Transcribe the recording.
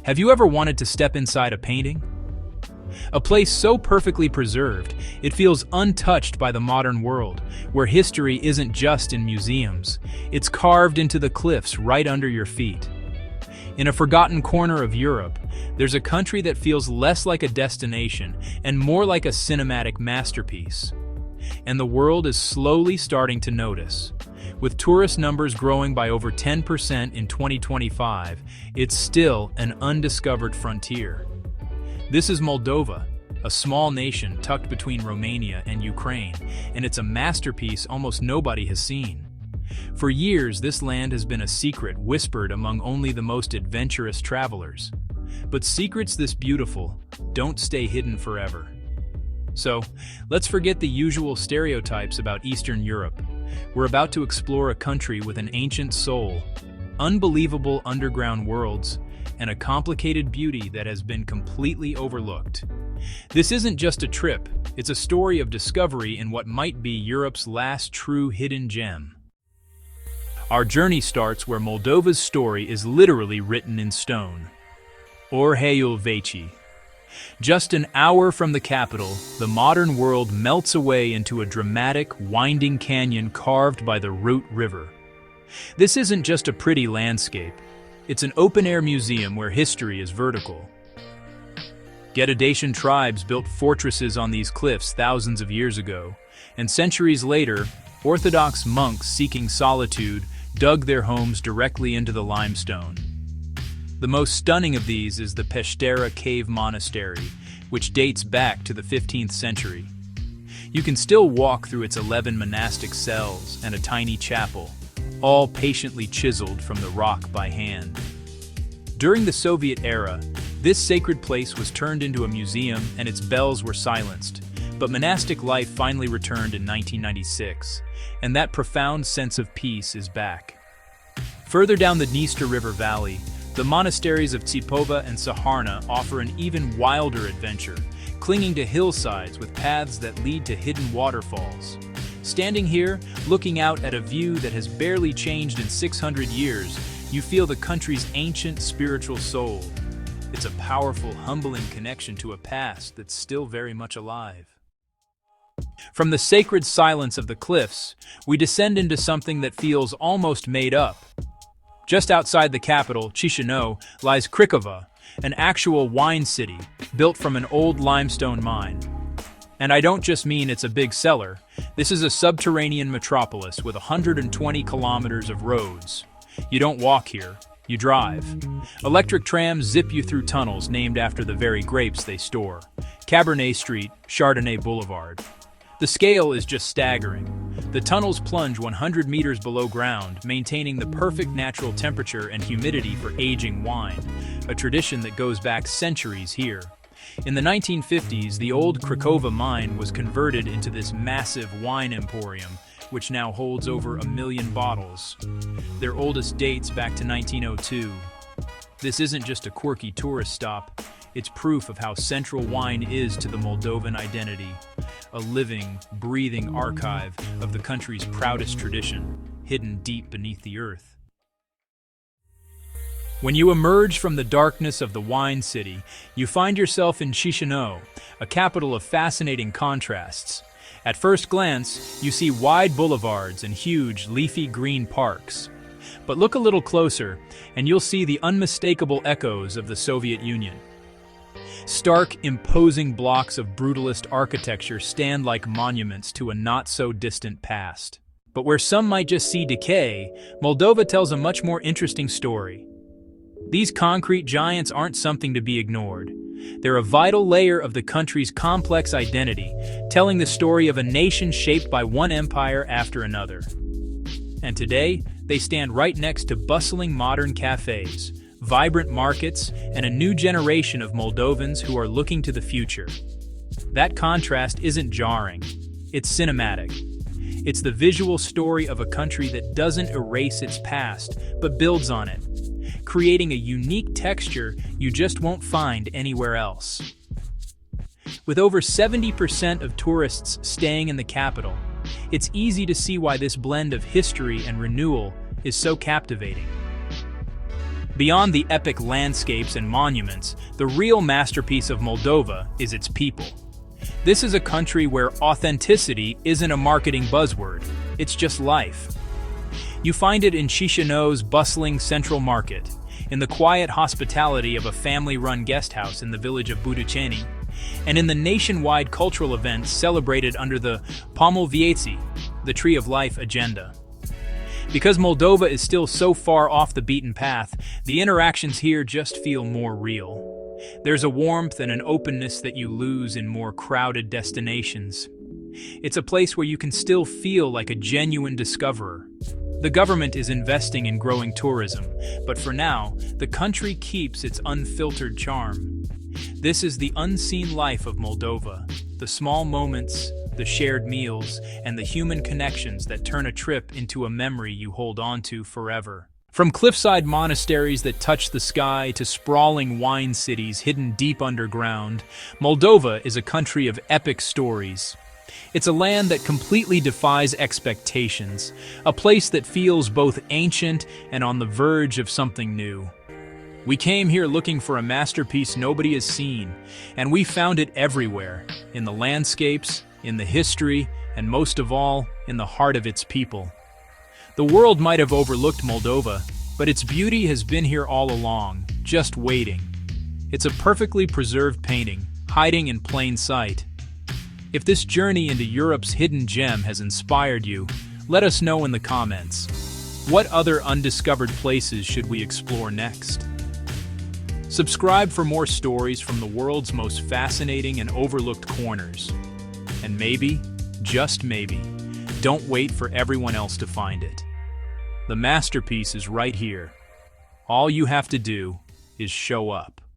Have you ever wanted to step inside a painting? A place so perfectly preserved, it feels untouched by the modern world, where history isn't just in museums, it's carved into the cliffs right under your feet. In a forgotten corner of Europe, there's a country that feels less like a destination and more like a cinematic masterpiece. And the world is slowly starting to notice. With tourist numbers growing by over 10% in 2025, it's still an undiscovered frontier. This is Moldova, a small nation tucked between Romania and Ukraine, and it's a masterpiece almost nobody has seen. For years, this land has been a secret whispered among only the most adventurous travelers. But secrets this beautiful don't stay hidden forever. So, let's forget the usual stereotypes about Eastern Europe. We're about to explore a country with an ancient soul, unbelievable underground worlds, and a complicated beauty that has been completely overlooked. This isn't just a trip, it's a story of discovery in what might be Europe's last true hidden gem. Our journey starts where Moldova's story is literally written in stone. Orheiul, Vechi. Just an hour from the capital, the modern world melts away into a dramatic, winding canyon carved by the Răut River. This isn't just a pretty landscape. It's an open-air museum where history is vertical. Getacean tribes built fortresses on these cliffs thousands of years ago, and centuries later, Orthodox monks seeking solitude dug their homes directly into the limestone. The most stunning of these is the Pestera Cave Monastery, which dates back to the 15th century. You can still walk through its 11 monastic cells and a tiny chapel, all patiently chiseled from the rock by hand. During the Soviet era, this sacred place was turned into a museum and its bells were silenced, but monastic life finally returned in 1996, and that profound sense of peace is back. Further down the Dniester River Valley, the monasteries of Tipova and Saharna offer an even wilder adventure, clinging to hillsides with paths that lead to hidden waterfalls. Standing here, looking out at a view that has barely changed in 600 years, you feel the country's ancient spiritual soul. It's a powerful, humbling connection to a past that's still very much alive. From the sacred silence of the cliffs, we descend into something that feels almost made up. Just outside the capital, Chisinau, lies Cricova, an actual wine city built from an old limestone mine. And I don't just mean it's a big cellar. This is a subterranean metropolis with 120 kilometers of roads. You don't walk here, you drive. Electric trams zip you through tunnels named after the very grapes they store. Cabernet Street, Chardonnay Boulevard. The scale is just staggering. The tunnels plunge 100 meters below ground, maintaining the perfect natural temperature and humidity for aging wine, a tradition that goes back centuries here. In the 1950s, the old Cricova mine was converted into this massive wine emporium, which now holds over 1 million bottles. Their oldest dates back to 1902. This isn't just a quirky tourist stop, it's proof of how central wine is to the Moldovan identity, a living, breathing archive of the country's proudest tradition, hidden deep beneath the earth. When you emerge from the darkness of the wine city, you find yourself in Chisinau, a capital of fascinating contrasts. At first glance, you see wide boulevards and huge, leafy green parks. But look a little closer, and you'll see the unmistakable echoes of the Soviet Union. Stark, imposing blocks of brutalist architecture stand like monuments to a not-so-distant past. But where some might just see decay, Moldova tells a much more interesting story. These concrete giants aren't something to be ignored. They're a vital layer of the country's complex identity, telling the story of a nation shaped by one empire after another. And today, they stand right next to bustling modern cafes, vibrant markets, and a new generation of Moldovans who are looking to the future. That contrast isn't jarring, it's cinematic. It's the visual story of a country that doesn't erase its past, but builds on it, creating a unique texture you just won't find anywhere else. With over 70% of tourists staying in the capital, it's easy to see why this blend of history and renewal is so captivating. Beyond the epic landscapes and monuments, the real masterpiece of Moldova is its people. This is a country where authenticity isn't a marketing buzzword, it's just life. You find it in Chisinau's bustling central market, in the quiet hospitality of a family-run guest house in the village of Brutalism, and in the nationwide cultural events celebrated under the Vechi, the Tree of Life agenda. Because Moldova is still so far off the beaten path, the interactions here just feel more real. There's a warmth and an openness that you lose in more crowded destinations. It's a place where you can still feel like a genuine discoverer. The government is investing in growing tourism, but for now, the country keeps its unfiltered charm. This is the unseen life of Moldova, the small moments, the shared meals, and the human connections that turn a trip into a memory you hold on to forever. From cliffside monasteries that touch the sky to sprawling wine cities hidden deep underground, Moldova is a country of epic stories. It's a land that completely defies expectations, a place that feels both ancient and on the verge of something new. We came here looking for a masterpiece nobody has seen, and we found it everywhere, in the landscapes, in the history, and most of all, in the heart of its people. The world might have overlooked Moldova, but its beauty has been here all along, just waiting. It's a perfectly preserved painting, hiding in plain sight. If this journey into Europe's hidden gem has inspired you, let us know in the comments. What other undiscovered places should we explore next? Subscribe for more stories from the world's most fascinating and overlooked corners. And maybe, just maybe, don't wait for everyone else to find it. The masterpiece is right here. All you have to do is show up.